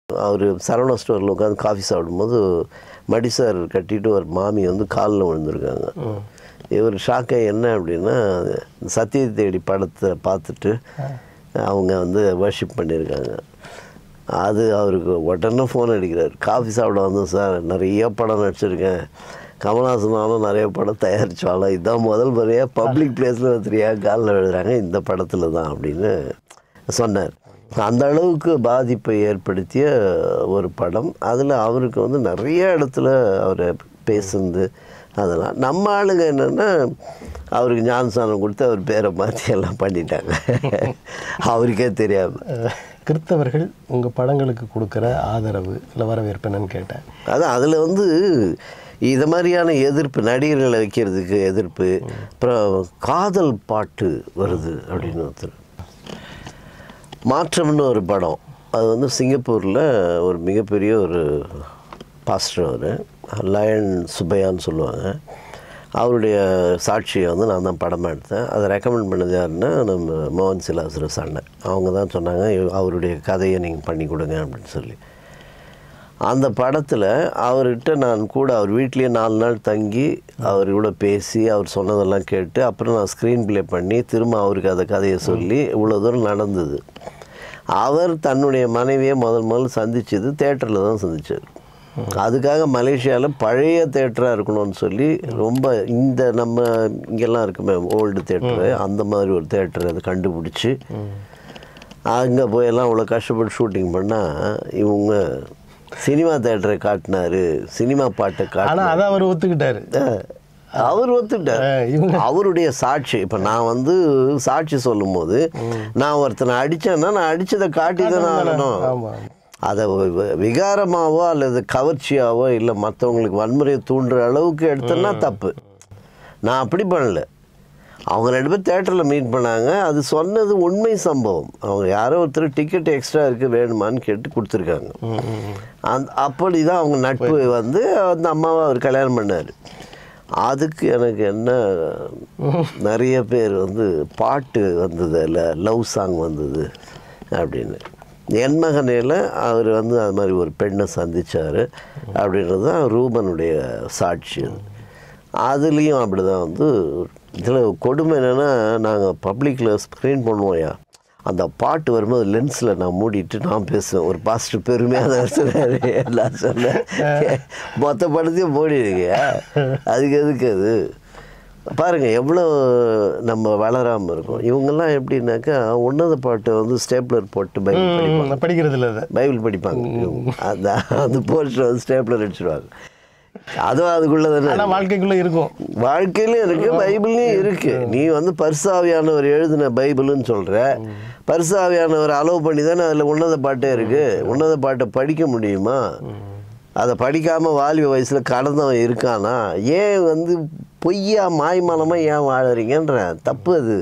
அவர் சரவணா ஸ்டோரில் உட்காந்து காஃபி சாப்பிடும்போது மடிசார் கட்டிட்டு ஒரு மாமி வந்து காலில் விழுந்திருக்காங்க. இவர் ஷாக்காக என்ன அப்படின்னா சத்தியத்தை தேடி படத்தை பார்த்துட்டு அவங்க வந்து வர்ஷிப் பண்ணியிருக்காங்க. அது அவருக்கு உடனே ஃபோன் அடிக்கிறார். காஃபி சாப்பிட வந்தோம் சார், நிறைய படம் நடிச்சிருக்கேன், கமல்ஹாசனாலும் நிறைய படம் தயாரித்தாலும் இதுதான் முதல் முறையாக பப்ளிக் பிளேஸில் ஒருத்தரையாக காலில் விழுறாங்க, இந்த படத்தில் தான் அப்படின்னு சொன்னார். அந்த அளவுக்கு பாதிப்பை ஏற்படுத்திய ஒரு படம். அதில் அவருக்கு வந்து நிறைய இடத்துல அவரை பேசுந்து அதெல்லாம் நம்ம ஆளுங்க என்னென்னா அவருக்கு ஞானஸ்தானம் கொடுத்து அவர் பேரை மாற்றி எல்லாம் பண்ணிட்டாங்க அவருக்கே தெரியாமல். கிறிஸ்தவர்கள் உங்கள் படங்களுக்கு கொடுக்குற ஆதரவு இல்லை வரவேற்பு என்னன்னு கேட்டேன். அதான் அதில் வந்து இது மாதிரியான எதிர்ப்பு, நடிகர்களை வைக்கிறதுக்கு எதிர்ப்பு, அப்புறம் காதல் பாட்டு வருது அப்படின்னு ஒருத்தர். மாற்றம்னு ஒரு படம், அது வந்து சிங்கப்பூரில் ஒரு மிகப்பெரிய ஒரு பாஸ்டர், அவர் லயன் சுப்பையான்னு சொல்லுவாங்க. அவருடைய சாட்சியை வந்து நான் தான் படமாக எடுத்தேன். அதை ரெக்கமெண்ட் பண்ணது யாருன்னா நம்ம மோகன் சிலாசுரஸ் அண்ணன். அவங்க தான் சொன்னாங்க அவருடைய கதையை நீங்கள் பண்ணி கொடுங்க அப்படின்னு சொல்லி. அந்த படத்தில் அவர்கிட்ட நான் கூட அவர் வீட்லேயே 4 நாள் தங்கி அவர் கூட பேசி அவர் சொன்னதெல்லாம் கேட்டு அப்புறம் நான் ஸ்க்ரீன் ப்ளே பண்ணி திரும்ப அவருக்கு அந்த கதையை சொல்லி இவ்வளோ தூரம் நடந்தது. அவர் தன்னுடைய மனைவியை முதல் சந்தித்தது தேட்டரில் தான் சந்தித்தார். அதுக்காக மலேசியாவில் பழைய தேட்டராக இருக்கணும்னு சொல்லி ரொம்ப இந்த நம்ம இங்கெல்லாம் இருக்குமே ஓல்டு தேட்டரு, அந்த மாதிரி ஒரு தேட்டர் அதை கண்டுபிடிச்சி அங்கே போயெல்லாம் அவ்வளோ கஷ்டப்பட்டு ஷூட்டிங் பண்ணால் இவங்க சினிமா தேட்டரை காட்டினார், சினிமா பாட்டை காட்டினார். அதை அவர் ஒத்துக்கிட்டார். அவர் ஒத்துக்கிட்டார். அவருடைய சாட்சி. இப்போ நான் வந்து சாட்சி சொல்லும் போது நான் ஒருத்தனை அடித்தேன்னா நான் அடித்ததை காட்டி தானே ஆகணும். அதை விகாரமாவோ அல்லது கவர்ச்சியாவோ இல்லை மற்றவங்களுக்கு வன்முறையை தூண்டுற அளவுக்கு எடுத்தோன்னா தப்பு. நான் அப்படி பண்ணல. அவங்க 2 பேர் தேட்டரில் மீட் பண்ணாங்க. அது சொன்னது உண்மை சம்பவம். அவங்க யாரோ ஒருத்தர் டிக்கெட் எக்ஸ்ட்ரா இருக்குது வேணுமான்னு கேட்டு கொடுத்துருக்காங்க. அப்படி தான் அவங்க நட்பு வந்து அந்த அம்மாவை அவர் கல்யாணம் பண்ணார். அதுக்கு எனக்கு என்ன நிறைய பேர் வந்து பாட்டு வந்தது இல்லை, லவ் சாங் வந்தது அப்படின்னு. என் மகனில் அவர் வந்து அது மாதிரி ஒரு பெண்ணை சந்தித்தார் அப்படின்றது தான் ரூபனுடைய சாட்சி. அதுலேயும் அப்படி தான் வந்து. இதில் கொடுமை என்னென்னா நாங்கள் பப்ளிக்கில் ஸ்க்ரீன் பண்ணுவோம்யா, அந்த பாட்டு வரும்போது லென்ஸில் நான் மூடிட்டு நான் பேசுவேன். ஒரு பாஸ்டர் பெருமையாக தான் சொன்னார். எல்லாம் சொன்னேன், மொத்த படத்தையும் மூடிடுங்க, அதுக்கு எதுக்கு அது பாருங்கள் எவ்வளோ நம்ம வளராமல் இருக்கோம். இவங்கெல்லாம் எப்படின்னாக்கா உன்னத பாட்டை வந்து ஸ்டேப்லர் போட்டு பைபிள் படிக்கிறது இல்லை, பைபிள் படிப்பாங்க. அந்த போஸ்டர் வந்து ஸ்டேப்லர் அடிச்சிடுவாங்க. அதுவும் அதுக்குள்ளே தானே வாழ்க்கைக்குள்ளே இருக்கும். வாழ்க்கையிலும் இருக்குது, பைபிள்லேயும் இருக்குது. நீ வந்து பரிசாவியானவர் எழுதின பைபிள்னு சொல்கிற, பரிசாவியானவர் அலோவ் பண்ணி தானே அதில் உன்னத பாட்டே இருக்குது. உன்னத பாட்டை படிக்க முடியுமா? அதை படிக்காமல் வாலிப வயசில் கடந்தவன் இருக்கானா? ஏன் வந்து பொய்யா மாய்மானமாக ஏன் வாழறீங்கன்ற தப்பு அது.